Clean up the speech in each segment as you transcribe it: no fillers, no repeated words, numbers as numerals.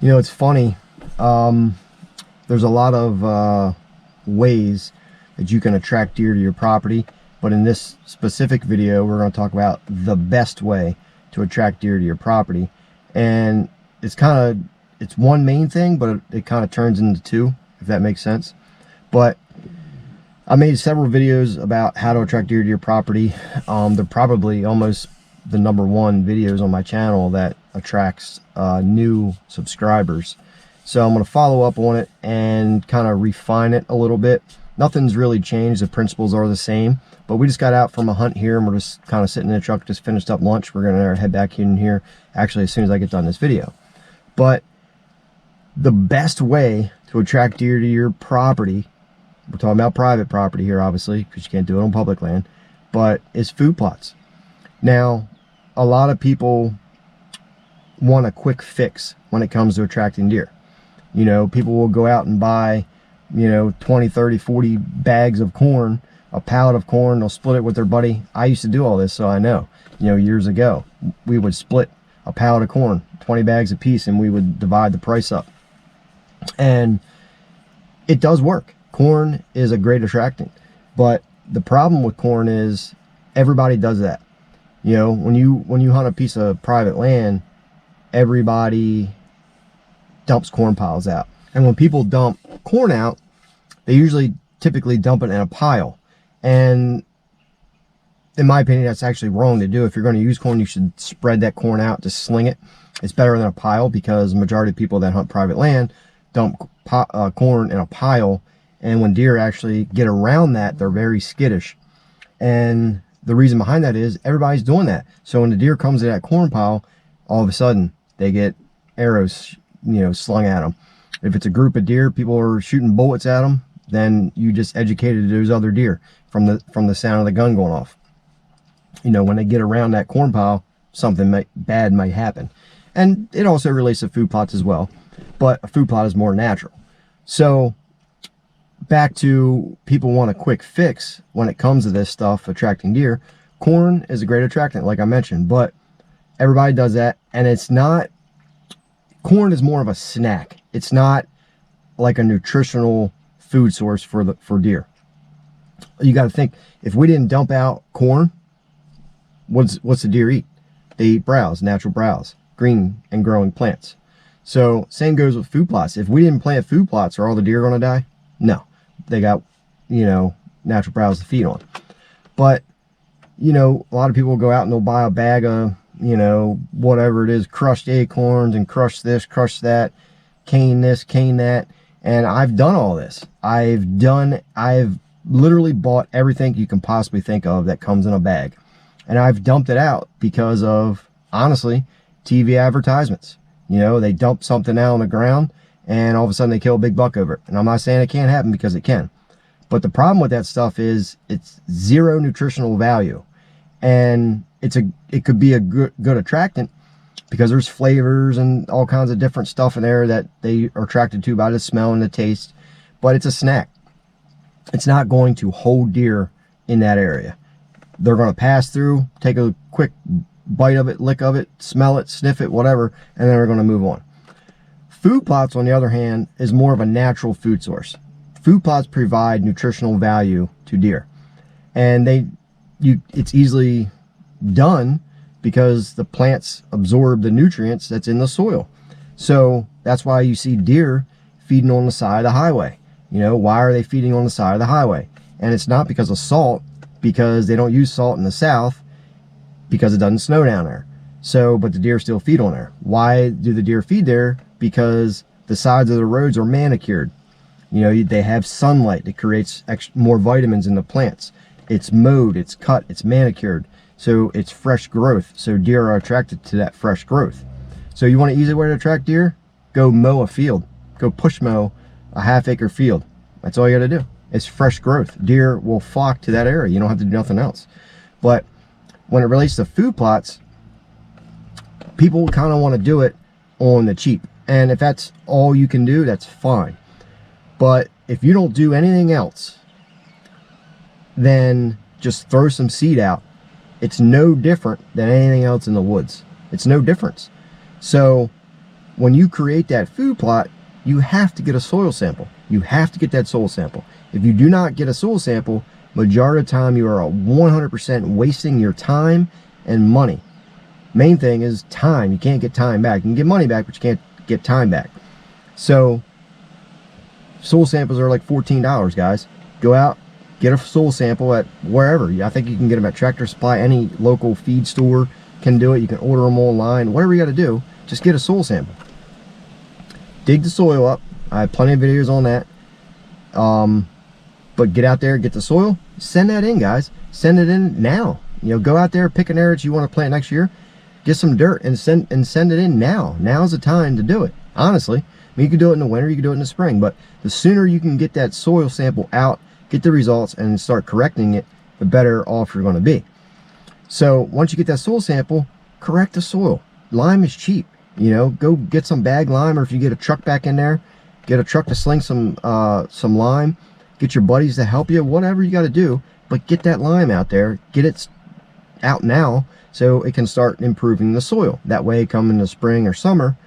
You know, it's funny. There's a lot of ways that you can attract deer to your property, but in this specific video, we're going to talk about the best way to attract deer to your property. And it's one main thing, but it kind of turns into two, if that makes sense. But I made several videos about how to attract deer to your property. They're probably almost the #1 videos on my channel that attracts new subscribers. So I'm going to follow up on it and kind of refine it a little bit. Nothing's really changed. The principles are the same, but we just got out from a hunt here and we're just kind of sitting in the truck, just finished up lunch. We're going to head back in here actually as soon as I get done this video. But the best way to attract deer to your property, we're talking about private property here obviously because you can't do it on public land, but is food plots. Now, a lot of people want a quick fix when it comes to attracting deer. You know, people will go out and buy, 20, 30, 40 bags of corn, a pallet of corn. They'll split it with their buddy. I used to do all this, so I know. Years ago, we would split a pallet of corn, 20 bags a piece, and we would divide the price up. And it does work. Corn is a great attractant, but the problem with corn is everybody does that. When you hunt a piece of private land, everybody dumps corn piles out. And when people dump corn out, they typically dump it in a pile. And in my opinion, that's actually wrong to do. If you're going to use corn, you should spread that corn out, just sling it. It's better than a pile because the majority of people that hunt private land dump corn in a pile. And when deer actually get around that, they're very skittish. And the reason behind that is everybody's doing that. So when the deer comes to that corn pile, all of a sudden they get arrows, slung at them. If it's a group of deer, people are shooting bullets at them, then you just educated those other deer from the sound of the gun going off. When they get around that corn pile, something bad might happen. And it also relates to food plots as well, but a food plot is more natural. So back to people want a quick fix when it comes to this stuff, attracting deer. Corn is a great attractant, like I mentioned, but everybody does that, and it's not. Corn is more of a snack. It's not like a nutritional food source for deer. You got to think, if we didn't dump out corn, what's the deer eat? They eat browse, natural browse, green and growing plants. So same goes with food plots. If we didn't plant food plots, are all the deer going to die? No. They got, natural browse to feed on. But, a lot of people will go out and they'll buy a bag of, whatever it is, crushed acorns and crush this, crush that, cane this, cane that. And I've done all this. I've literally bought everything you can possibly think of that comes in a bag. And I've dumped it out because of, honestly, TV advertisements. They dump something out on the ground and all of a sudden they kill a big buck over it. And I'm not saying it can't happen, because it can. But the problem with that stuff is it's zero nutritional value. And it could be a good attractant because there's flavors and all kinds of different stuff in there that they are attracted to by the smell and the taste. But it's a snack. It's not going to hold deer in that area. They're going to pass through, take a quick bite of it, lick of it, smell it, sniff it, whatever, and then they're going to move on. Food plots, on the other hand, is more of a natural food source. Food plots provide nutritional value to deer. And it's easily done because the plants absorb the nutrients that's in the soil. So that's why you see deer feeding on the side of the highway. Why are they feeding on the side of the highway? And it's not because of salt, because they don't use salt in the south because it doesn't snow down there. So, but the deer still feed on there. Why do the deer feed there? Because the sides of the roads are manicured. They have sunlight that creates more vitamins in the plants. It's mowed, it's cut, it's manicured. So it's fresh growth. So deer are attracted to that fresh growth. So you want an easy way to attract deer? Go mow a field. Go push mow a half-acre field. That's all you got to do. It's fresh growth. Deer will flock to that area. You don't have to do nothing else. But when it relates to food plots, people kind of want to do it on the cheap. And if that's all you can do, that's fine. But if you don't do anything else, then just throw some seed out. It's no different than anything else in the woods. It's no difference. So when you create that food plot, you have to get a soil sample. You have to get that soil sample. If you do not get a soil sample, majority of the time you are 100% wasting your time and money. Main thing is time. You can't get time back. You can get money back, but you can't get time back. So soil samples are like $14, guys. Go out, get a soil sample at wherever. I think you can get them at Tractor Supply. Any local feed store can do it. You can order them online. Whatever you got to do, just get a soil sample. Dig the soil up. I have plenty of videos on that. But get out there, get the soil, send that in, guys. Send it in now. You know, go out there, pick an area that you want to plant next year, get some dirt and send it in now. Now's the time to do it. Honestly, I mean, you can do it in the winter, you can do it in the spring, but the sooner you can get that soil sample out, get the results, and start correcting it, the better off you're going to be. So once you get that soil sample, correct the soil. Lime is cheap. You know, go get some bag lime, or if you get a truck back in there, get a truck to sling some lime. Get your buddies to help you, whatever you got to do, but get that lime out there. Get it out now so it can start improving the soil. That way, come in the spring or summer,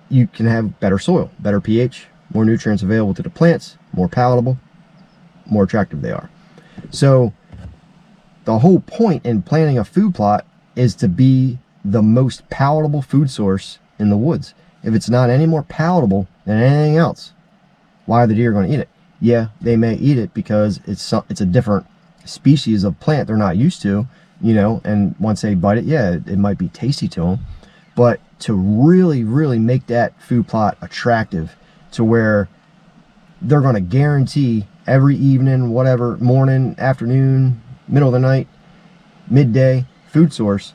you can have better soil, better pH, more nutrients available to the plants, more palatable, more attractive they are. So the whole point in planting a food plot is to be the most palatable food source in the woods. If it's not any more palatable than anything else, why are the deer going to eat it? Yeah, they may eat it because it's a different species of plant they're not used to, you know, and once they bite it, yeah, it might be tasty to them. But to really, really make that food plot attractive to where they're going to guarantee every evening, whatever, morning, afternoon, middle of the night, midday, food source,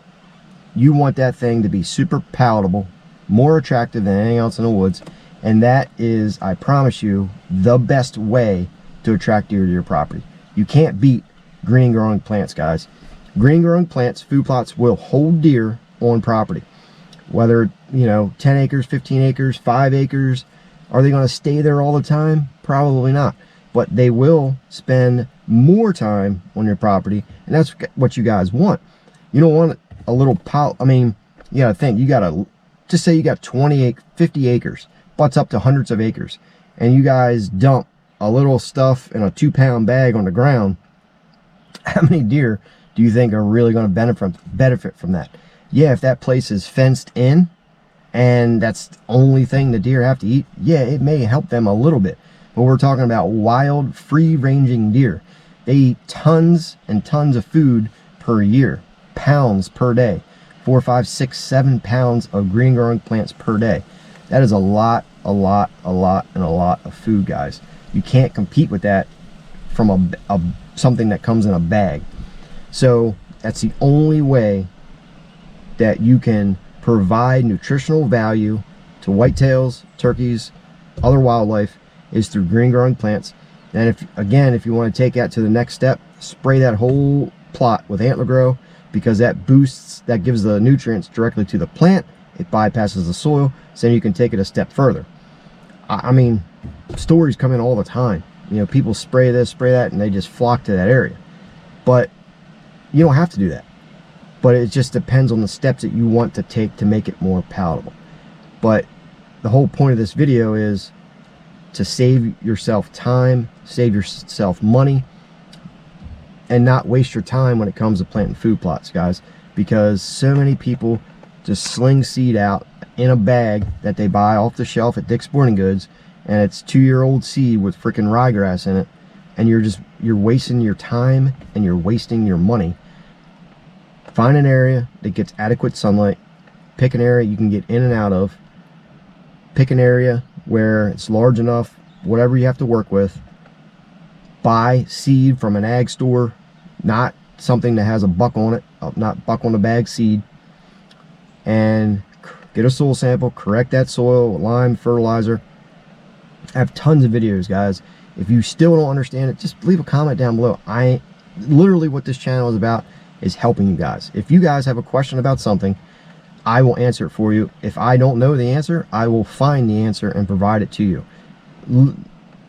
you want that thing to be super palatable, more attractive than anything else in the woods. And that is, I promise you, the best way to attract deer to your property. You can't beat green growing plants, guys. Green growing plants, food plots will hold deer on property. Whether, you know, 10 acres, 15 acres, 5 acres, are they going to stay there all the time? Probably not. But they will spend more time on your property, and that's what you guys want. You don't want a little pile. I mean, you got to think, you got to, just say you got 50 acres. Butts up to hundreds of acres, and you guys dump a little stuff in a 2-pound bag on the ground. How many deer do you think are really going to benefit from that? Yeah, if that place is fenced in and that's the only thing the deer have to eat, yeah, it may help them a little bit. But we're talking about wild, free-ranging deer. They eat tons and tons of food per year, pounds per day, 4, 5, 6, 7 pounds of green growing plants per day. That is a lot of food, guys. You can't compete with that from something that comes in a bag. So that's the only way that you can provide nutritional value to whitetails, turkeys, other wildlife, is through green growing plants. And if you want to take that to the next step, spray that whole plot with antler grow, because that gives the nutrients directly to the plant. It bypasses the soil, so then you can take it a step further. I mean, stories come in all the time. You know, people spray this, spray that, and they just flock to that area. But you don't have to do that. But it just depends on the steps that you want to take to make it more palatable. But the whole point of this video is to save yourself time, save yourself money, and not waste your time when it comes to planting food plots, guys. Because so many people just sling seed out in a bag that they buy off the shelf at Dick's Sporting Goods, and it's 2-year-old seed with freaking ryegrass in it, and you're wasting your time and you're wasting your money. Find an area that gets adequate sunlight. Pick an area you can get in and out of. Pick an area where it's large enough, whatever you have to work with. Buy seed from an ag store, not something that has a buck on it, not buck on the bag seed. And get a soil sample, correct that soil, lime, fertilizer. I have tons of videos, guys. If you still don't understand it, just leave a comment down below. Literally what this channel is about is helping you guys. If you guys have a question about something, I will answer it for you. If I don't know the answer, I will find the answer and provide it to you.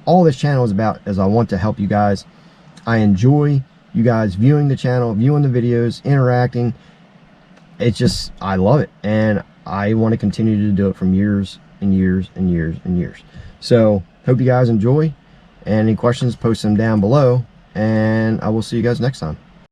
All this channel is about is I want to help you guys. I enjoy you guys viewing the channel, viewing the videos, interacting. It's just, I love it, and I want to continue to do it from years and years and years and years. So hope you guys enjoy, and any questions, post them down below, and I will see you guys next time.